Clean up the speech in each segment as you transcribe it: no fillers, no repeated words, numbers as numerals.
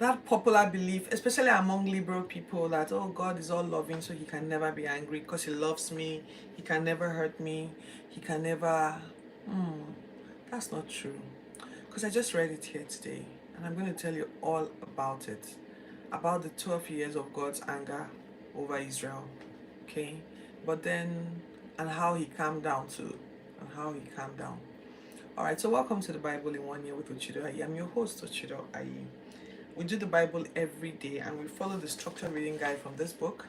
that popular belief, especially among liberal people, that oh, God is all loving, so he can never be angry because he loves me, he can never hurt me, he can never. That's not true. Because I just read it here today, and I'm going to tell you all about it, about the 12 years of God's anger over Israel. Okay, but then, and how he calmed down too, and how he calmed down. All right, so welcome to the Bible in 1 year with Ochido Ayi. I'm your host, Ochido Ayi. We do the Bible every day, and we follow the structured reading guide from this book.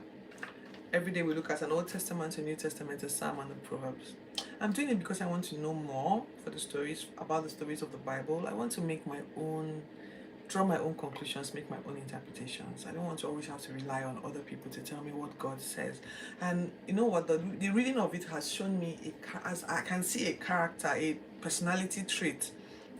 Every day we look at an Old Testament, a New Testament, a Psalm, and the Proverbs. I'm doing it because I want to know more for the stories, about the stories of the Bible. I want to make my own, draw my own conclusions, make my own interpretations. I don't want to always have to rely on other people to tell me what God says. And you know what? The reading of it has shown me, as I can see a character, a personality trait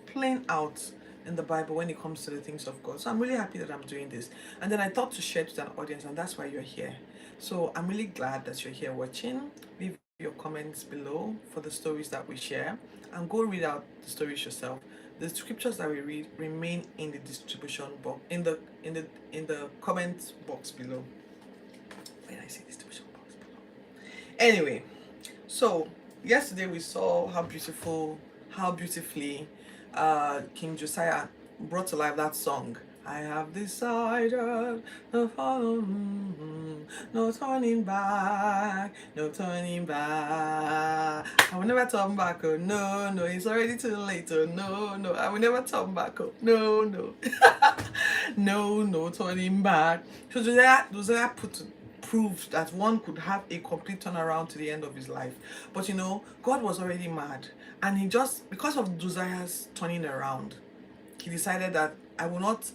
playing out in the Bible when it comes to the things of God. So I'm really happy that I'm doing this. And then I thought to share to an audience, and that's why you're here. So I'm really glad that you're here watching. Leave your comments below for the stories that we share, and go read out the stories yourself. The scriptures that we read remain in the distribution box, in the comment box below. When I say distribution box below. Anyway, so yesterday we saw how beautifully King Josiah brought to life that song. I have decided to follow, no turning back, no turning back. I will never turn back, oh no, no, it's already too late, oh no, no, I will never turn back, oh no, no, no turning back. So Josiah proved that one could have a complete turnaround to the end of his life. But you know, God was already mad, and he just, because of Josiah's turning around, he decided that I will not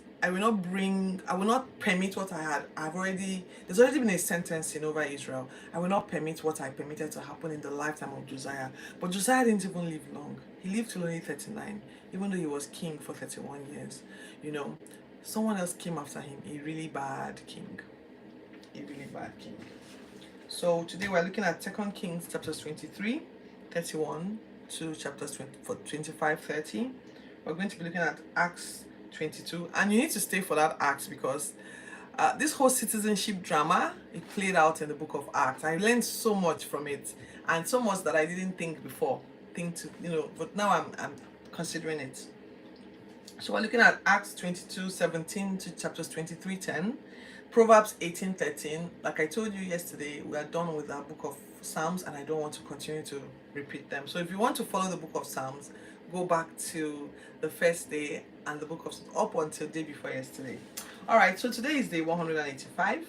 permit what there's already been a sentencing over Israel. I will not permit what I permitted to happen in the lifetime of Josiah. But Josiah didn't even live long. He lived till only 39, even though he was king for 31 years. You know, someone else came after him, a really bad king. A really bad king. So today we're looking at 2 Kings chapters 23, 31 to chapters 25, 30. We're going to be looking at Acts 22, and you need to stay for that Acts because this whole citizenship drama, it played out in the book of Acts. I learned so much from it, and so much that I didn't think before. But now I'm considering it. So we're looking at Acts 22:17 to chapters 23:10, Proverbs 18:13. Like I told you yesterday, we are done with our book of Psalms, and I don't want to continue to repeat them. So if you want to follow the book of Psalms, go back to the first day and the book of up until day before yesterday. All right, so today is day 185,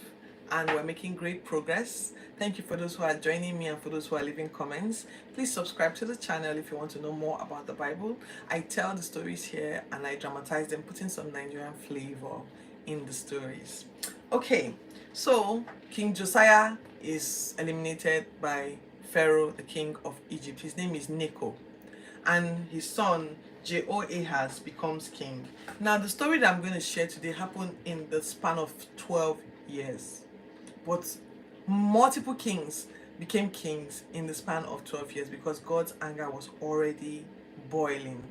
and we're making great progress. Thank you for those who are joining me and for those who are leaving comments. Please subscribe to the channel if you want to know more about the Bible. I tell the stories here and I dramatize them, putting some Nigerian flavor in the stories. Okay, so King Josiah is eliminated by Pharaoh, the king of Egypt. His name is Necho, and his son Jehoahaz becomes king. Now, the story that I'm going to share today happened in the span of 12 years, but multiple kings became kings in the span of 12 years because God's anger was already boiling.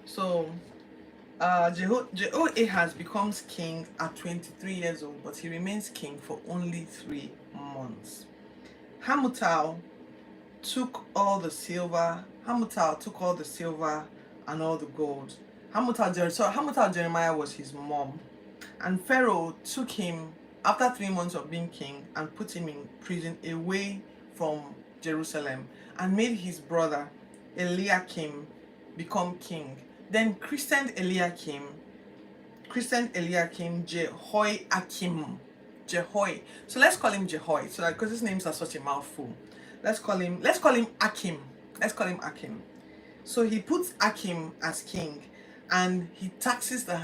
So Jehoahaz becomes king at 23 years old, but he remains king for only 3 months. Hamutal took all the silver and all the gold. Hamutal Jeremiah was his mom. And Pharaoh took him after 3 months of being king and put him in prison away from Jerusalem, and made his brother Eliakim become king. Then christened Eliakim Jehoiakim. So let's call him Jehoi. So because his names are such a mouthful. Let's call him Akim. So he puts Akim as king, and he taxes the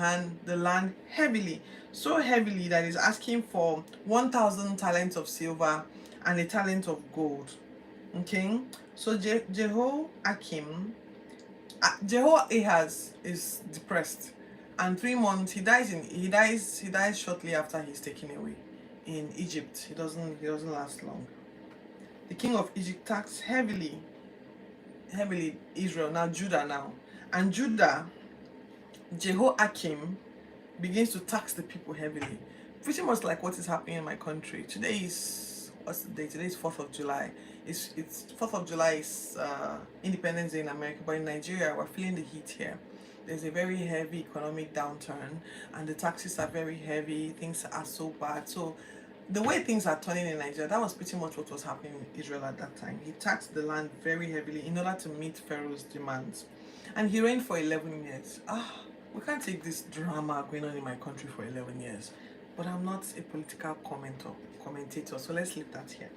land heavily, so heavily that he's asking for 1,000 talents of silver and a talent of gold. Okay, so Jehoahaz is depressed, and 3 months he dies shortly after he's taken away in Egypt. He doesn't last long. The king of Egypt taxed heavily Israel, Judah, and Judah, Jehoiakim begins to tax the people heavily. Pretty much like what is happening in my country. Today is, what's the day? Today is 4th of July. It's 4th of July is Independence Day in America, but in Nigeria we're feeling the heat here. There's a very heavy economic downturn, and the taxes are very heavy. Things are so bad. So the way things are turning in Nigeria, that was pretty much what was happening in Israel at that time. He taxed the land very heavily in order to meet Pharaoh's demands. And he reigned for 11 years. We can't take this drama going on in my country for 11 years. But I'm not a political commentator, so let's leave that here.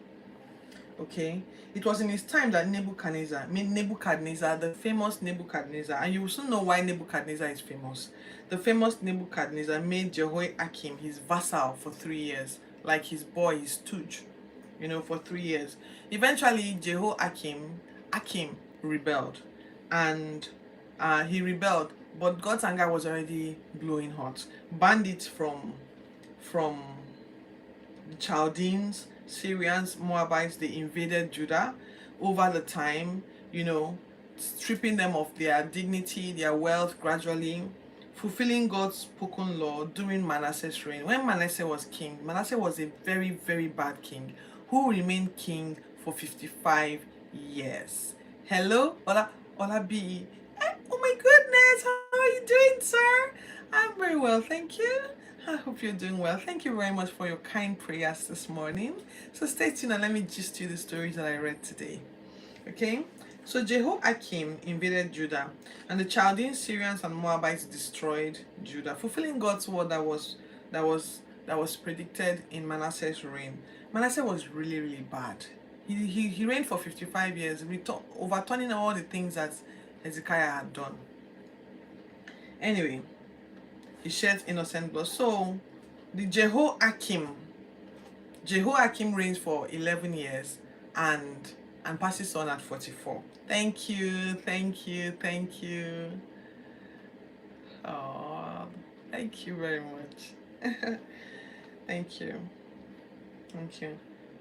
Okay, it was in his time that Nebuchadnezzar, the famous Nebuchadnezzar, and you will soon know why Nebuchadnezzar is famous. The famous Nebuchadnezzar made Jehoiakim his vassal for 3 years, like his boy, his stooge, for 3 years. Eventually, Akim rebelled, and he rebelled, but God's anger was already blowing hot. Bandits from the Chaldeans, Syrians, Moabites, they invaded Judah over the time, stripping them of their dignity, their wealth gradually, fulfilling God's spoken law during Manasseh's reign. When Manasseh was king, Manasseh was a very, very bad king who remained king for 55 years. Hello, Ola B. Oh my goodness, how are you doing, sir? I'm very well, thank you. I hope you're doing well. Thank you very much for your kind prayers this morning. So stay tuned and let me gist you the stories that I read today. Okay? So Jehoiakim invaded Judah, and the Chaldeans, Syrians, and Moabites destroyed Judah, fulfilling God's word that was predicted in Manasseh's reign. Manasseh was really, really bad. He reigned for 55 years, overturning all the things that Hezekiah had done. Anyway, he shed innocent blood. So the Jehoiakim reigns for 11 years and passes on at 44. Thank you. Oh, thank you very much. Thank you.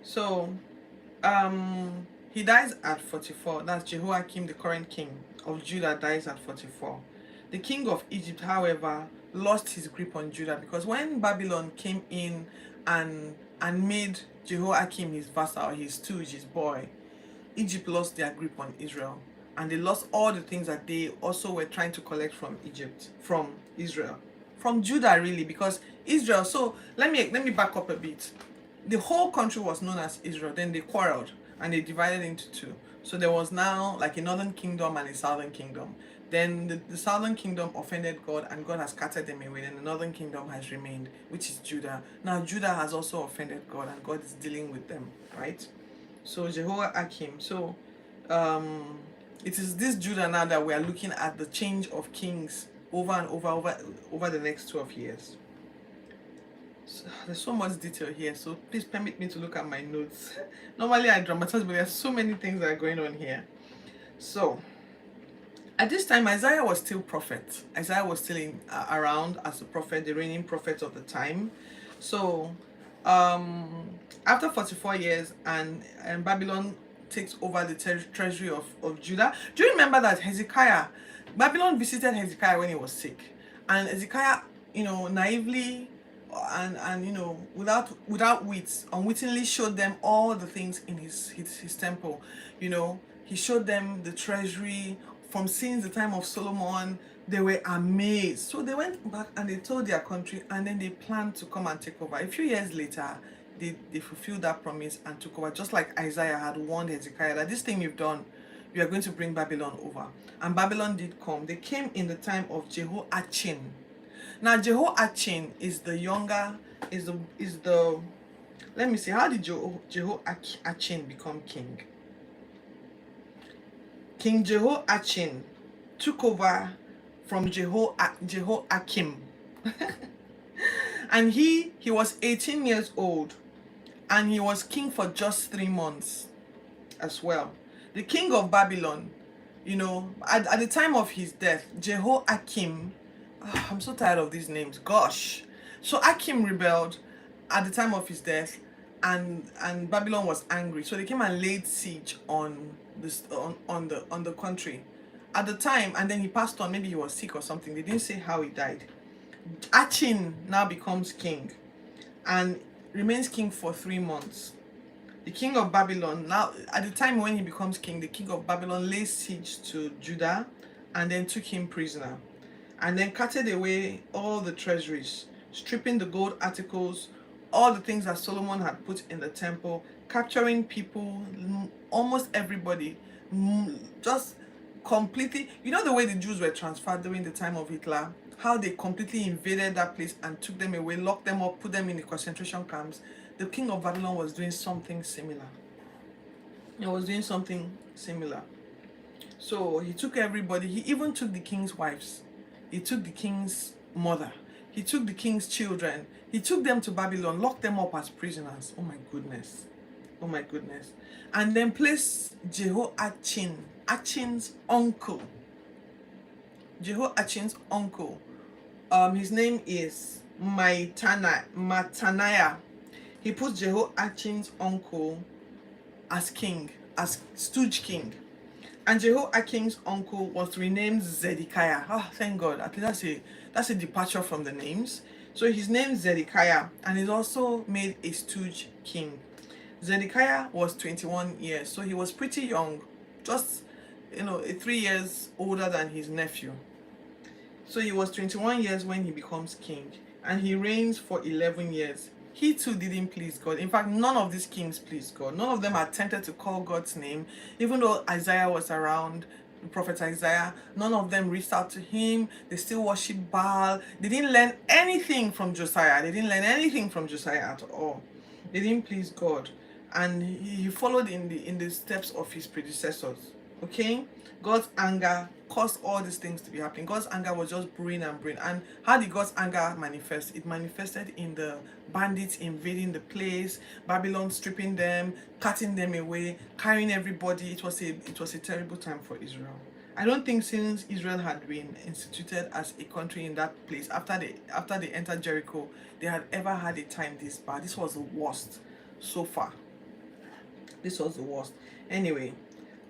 So he dies at 44. That's Jehoiakim, the current king of Judah, dies at 44. The king of Egypt, however, lost his grip on Judah, because when Babylon came in and made Jehoiakim his vassal, his stooge, his boy, Egypt lost their grip on Israel, and they lost all the things that they also were trying to collect from Israel, from Judah really, because Israel. So let me back up a bit. The whole country was known as Israel. Then they quarreled and they divided into two. So there was now like a northern kingdom and a southern kingdom. Then the southern kingdom offended God, and God has scattered them away. Then the northern kingdom has remained, which is Judah. Now Judah has also offended God, and God is dealing with them, right? So Jehoiakim. So it is this Judah now that we are looking at the change of kings over and over the next 12 years. So, there's so much detail here, so please permit me to look at my notes. Normally I dramatize, but there's so many things that are going on here. So at this time, Isaiah was still prophet. Isaiah was still around as a prophet, the reigning prophet of the time. So after 44 years and Babylon takes over the treasury of Judah. Do you remember that Babylon visited Hezekiah when he was sick, and Hezekiah, naively and without wits, unwittingly showed them all the things in his temple. He showed them the treasury from since the time of Solomon. They were amazed. So they went back and they told their country, and then they planned to come and take over. A few years later, they fulfilled that promise and took over, just like Isaiah had warned Hezekiah that this thing you've done, you are going to bring Babylon over. And Babylon did come. They came in the time of Jehoiachin. Now Jehoiachin is the let me see, how did Jehoiachin become king? King Jehoiachin took over from Jehoiakim. And he was 18 years old, and he was king for just 3 months as well. The king of Babylon, at the time of his death, Jehoiakim, I'm so tired of these names, gosh. So Akim rebelled at the time of his death, and Babylon was angry. So they came and laid siege on the country at the time, and then he passed on. Maybe he was sick or something. They didn't say how he died. Achin now becomes king and remains king for 3 months. The king of Babylon, now at the time when he becomes king, the king of Babylon lays siege to Judah and then took him prisoner, and then carted away all the treasuries, stripping the gold articles, all the things that Solomon had put in the temple, capturing people, almost everybody, just completely. You know the way the Jews were transferred during the time of Hitler, how they completely invaded that place and took them away, locked them up, put them in the concentration camps. The king of Babylon was doing something similar. He was doing something similar. So he took everybody. He even took the king's wives. He took the king's mother. He took the king's children. He took them to Babylon, locked them up as prisoners. Oh my goodness. Oh my goodness. And then placed Jehoiachin, Achin's uncle. Jehoiachin's uncle. His name is Mataniah. He put Jehoiachin's uncle as king, as stooge king. And Jehoiakim's uncle was renamed Zedekiah. Ah, thank God. I think that's a departure from the names. So his name is Zedekiah, and he's also made a stooge king. Zedekiah was 21 years, so he was pretty young, just 3 years older than his nephew. So he was 21 years when he becomes king, and he reigns for 11 years. He too didn't please God. In fact, none of these kings pleased God. None of them attempted to call God's name, even though Isaiah was around, the prophet Isaiah. None of them reached out to him. They still worship Baal. They didn't learn anything from Josiah. They didn't learn anything from Josiah at all. They didn't please God, and he followed in the steps of his predecessors. Okay, God's anger caused all these things to be happening. God's anger was just brewing and brewing. And how did God's anger manifest? It manifested in the bandits invading the place, Babylon stripping them, cutting them away, carrying everybody. It was a terrible time for Israel. I don't think since Israel had been instituted as a country in that place, after they entered Jericho, they had ever had a time this bad. This was the worst so far. This was the worst. Anyway,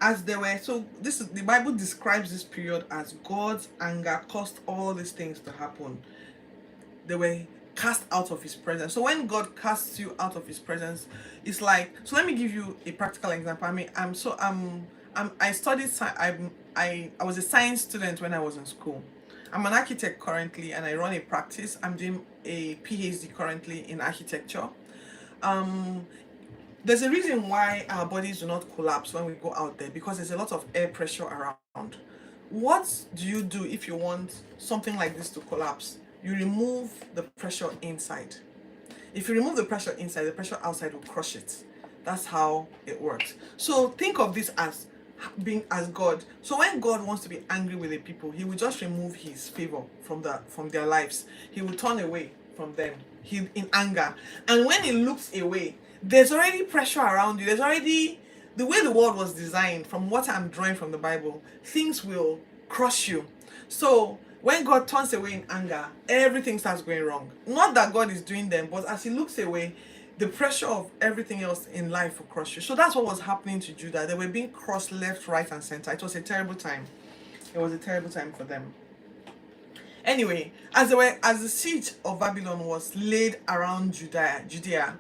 as they were, so this is the Bible describes this period as God's anger caused all these things to happen. They were cast out of his presence. So when God casts you out of his presence, it's like, so let me give you a practical example. I mean, I studied I was a science student when I was in school. I'm an architect currently, and I run a practice. I'm doing a PhD currently in architecture. There's a reason why our bodies do not collapse when we go out there, because there's a lot of air pressure around. What do you do if you want something like this to collapse? You remove the pressure inside. If you remove the pressure inside, the pressure outside will crush it. That's how it works. So think of this as being as God. So when God wants to be angry with the people, he will just remove his favor from their lives. He will turn away from them in anger. And when he looks away, there's already pressure around you. There's already, the way the world was designed, from what I'm drawing from the Bible, things will crush you. So when God turns away in anger, everything starts going wrong. Not that God is doing them, but as he looks away, the pressure of everything else in life will crush you. So that's what was happening to Judah. They were being crossed left, right, and center. It was a terrible time. It was a terrible time for them. Anyway, as the siege of Babylon was laid around Judea,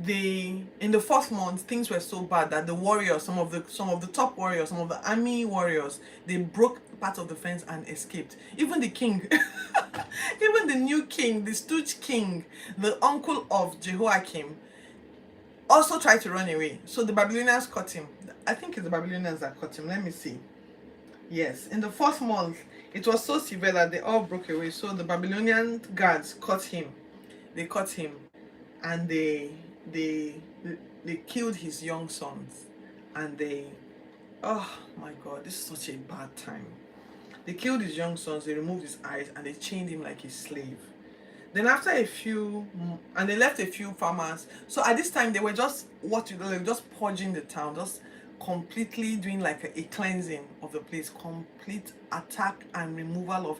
in the 4th month, things were so bad that the warriors, some of the top warriors, some of the army warriors, they broke part of the fence and escaped. Even the king, even the new king, the stooge king, the uncle of Jehoiakim, also tried to run away. So the Babylonians caught him. I think it's the Babylonians that caught him. Let me see. Yes, in the 4th month, it was so severe that they all broke away. So the Babylonian guards caught him. They caught him, and they killed his young sons, and oh my God, this is such a bad time. They killed his young sons, they removed his eyes, and they chained him like a slave. Then after and they left a few farmers. So at this time, they were just just purging the town, just completely doing like a cleansing of the place, complete attack and removal of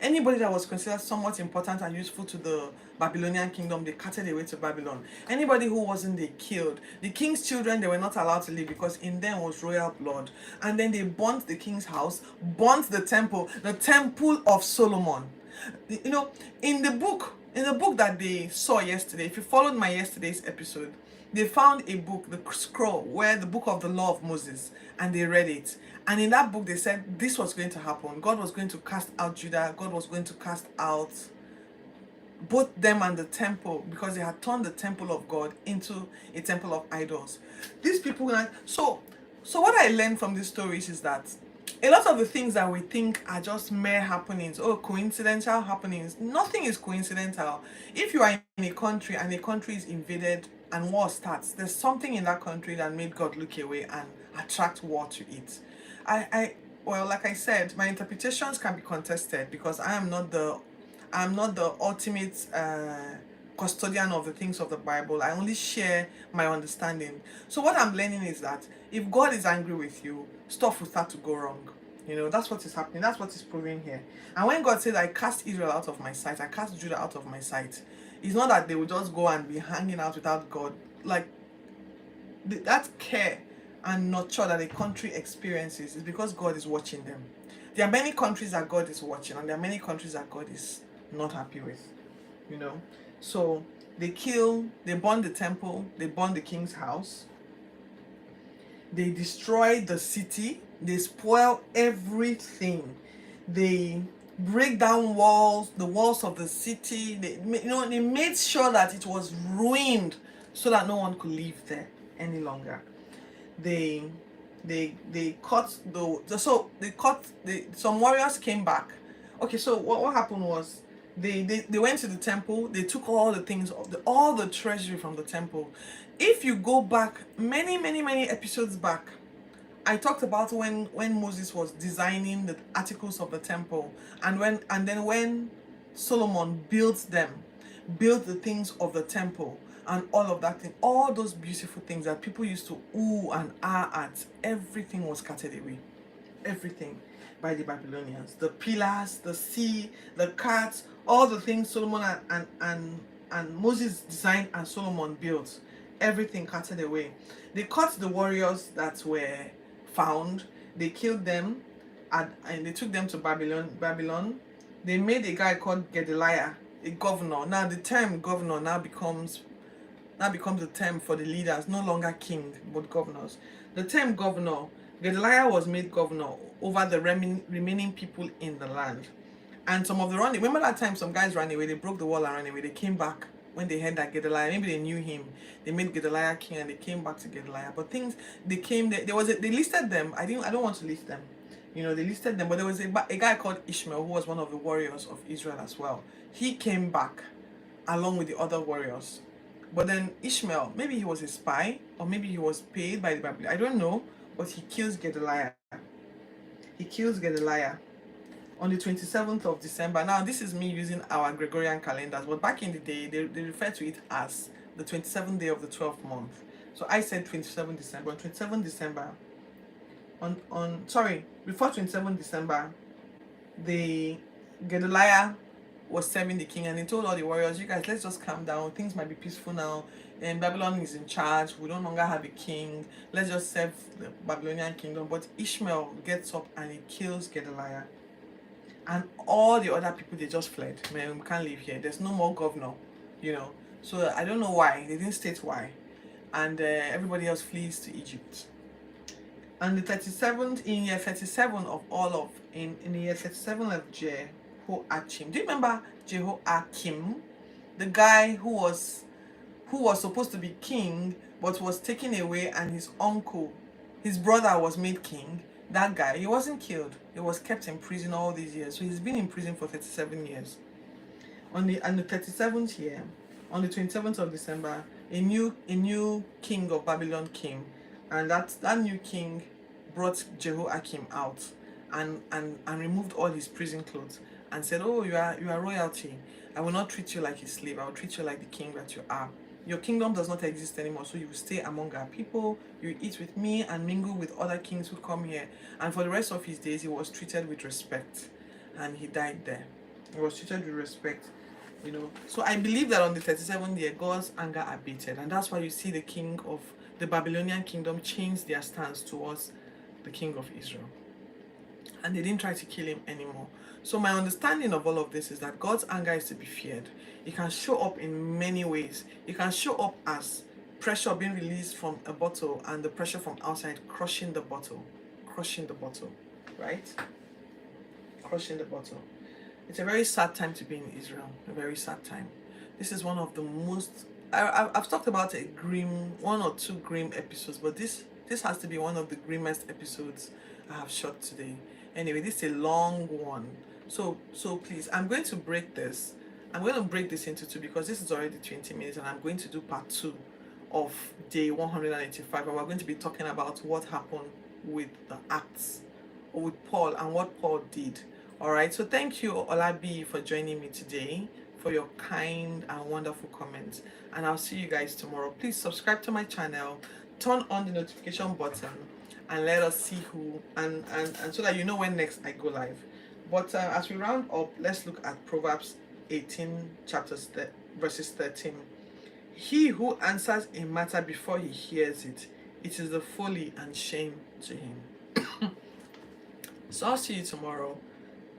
anybody that was considered somewhat important and useful to the Babylonian kingdom. They carted away to Babylon. Anybody who wasn't, they killed. The king's children, they were not allowed to live because in them was royal blood. And then they burnt the king's house, burnt the temple of Solomon. You know, in the book that they saw yesterday, if you followed my yesterday's episode, they found a book, the scroll, where the book of the law of Moses, and they read it. And in that book, they said this was going to happen. God was going to cast out Judah. God was going to cast out both them and the temple, because they had turned the temple of God into a temple of idols. These people, like, so what I learned from these stories is that a lot of the things that we think are just mere happenings, or coincidental happenings, nothing is coincidental. If you are in a country and a country is invaded and war starts, there's something in that country that made God look away and attract war to it. I well, like I said, my interpretations can be contested because I'm not the ultimate custodian of the things of the Bible. I only share my understanding. So what I'm learning is that if God is angry with you, stuff will start to go wrong. You know, that's what is happening. That's what is proving here. And when God said, I cast Israel out of my sight, I cast Judah out of my sight, it's not that they will just go and be hanging out without God. Like, that care and nurture that a country experiences is because God is watching them. There are many countries that God is watching, and there are many countries that God is not happy with, you know. So they burn the temple, they burn the king's house, they destroy the city, they spoil everything, they break down walls, the walls of the city. They made sure that it was ruined so that no one could live there any longer. They cut some warriors came back. Okay, so what happened was they went to the temple, they took all the things of all the treasury from the temple. If you go back many episodes back, I talked about when Moses was designing the articles of the temple, and then when Solomon built the things of the temple and all of that thing, all those beautiful things that people used to ooh and ah at, everything was carted away. Everything by the Babylonians. The pillars, the sea, the carts, all the things Solomon and Moses designed and Solomon built, everything carted away. They caught the warriors that were found, they killed them, and they took them to Babylon. They made a guy called Gedaliah a governor. Now the term governor now becomes the term for the leaders, no longer king, but governors. The term governor, Gedaliah was made governor over the remaining people in the land. And some of the running, remember that time some guys ran away, they broke the wall and ran away, they came back when they heard that Gedaliah, maybe they knew him, they made Gedaliah king and they came back to Gedaliah. But things, they listed them, I don't want to list them. You know, they listed them, but there was a guy called Ishmael who was one of the warriors of Israel as well. He came back along with the other warriors. But then Ishmael, maybe he was a spy, or maybe he was paid by the Babylonians, I don't know, but he kills Gedaliah. He kills Gedaliah on the 27th of December. Now, this is me using our Gregorian calendars, but back in the day, they refer to it as the 27th day of the 12th month. So I said 27th December. On 27th December, before 27th December, Gedaliah was serving the king, and he told all the warriors, you guys, let's just calm down, things might be peaceful now, and Babylon is in charge, we no longer have a king, let's just serve the Babylonian kingdom. But Ishmael gets up and he kills Gedaliah, and all the other people, they just fled. Man, we can't live here, there's no more governor, you know. So I don't know why, they didn't state why. And everybody else flees to Egypt. And the 37th, in year 37 of in the year 37 of Jehoiakim. Do you remember Jehoiakim? The guy who was supposed to be king, but was taken away, and his brother was made king. That guy, he wasn't killed. He was kept in prison all these years. So he's been in prison for 37 years. On the 37th year, on the 27th of December, a new king of Babylon came, and that new king brought Jehoiakim out and removed all his prison clothes and said, oh, you are royalty. I will not treat you like a slave. I will treat you like the king that you are. Your kingdom does not exist anymore, so you will stay among our people. You eat with me and mingle with other kings who come here. And for the rest of his days, he was treated with respect, and he died there. He was treated with respect, you know. So I believe that on the 37th year, God's anger abated, and that's why you see the king of the Babylonian kingdom change their stance towards the king of Israel. and they didn't try to kill him anymore. So my understanding of all of this is that God's anger is to be feared. It can show up in many ways. It can show up as pressure being released from a bottle and the pressure from outside crushing the bottle, right? Crushing the bottle. It's a very sad time to be in Israel, a very sad time. This is one of the most, I've talked about a grim, one or two grim episodes, but this has to be one of the grimmest episodes I have shot today. Anyway, this is a long one. So please, I'm going to break this into two because this is already 20 minutes and I'm going to do part two of day 185 and we're going to be talking about what happened with the Acts or with Paul and what Paul did. All right, so thank you, Olabi, for joining me today, for your kind and wonderful comments. And I'll see you guys tomorrow. Please subscribe to my channel, turn on the notification button, and let us see who, and so that you know when next I go live. But as we round up, let's look at Proverbs 18, verses 13. He who answers a matter before he hears it, it is the folly and shame to him. So I'll see you tomorrow.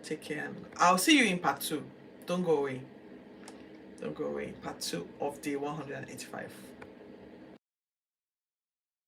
Take care. And I'll see you in part two. Don't go away. Don't go away. Part two of day 185.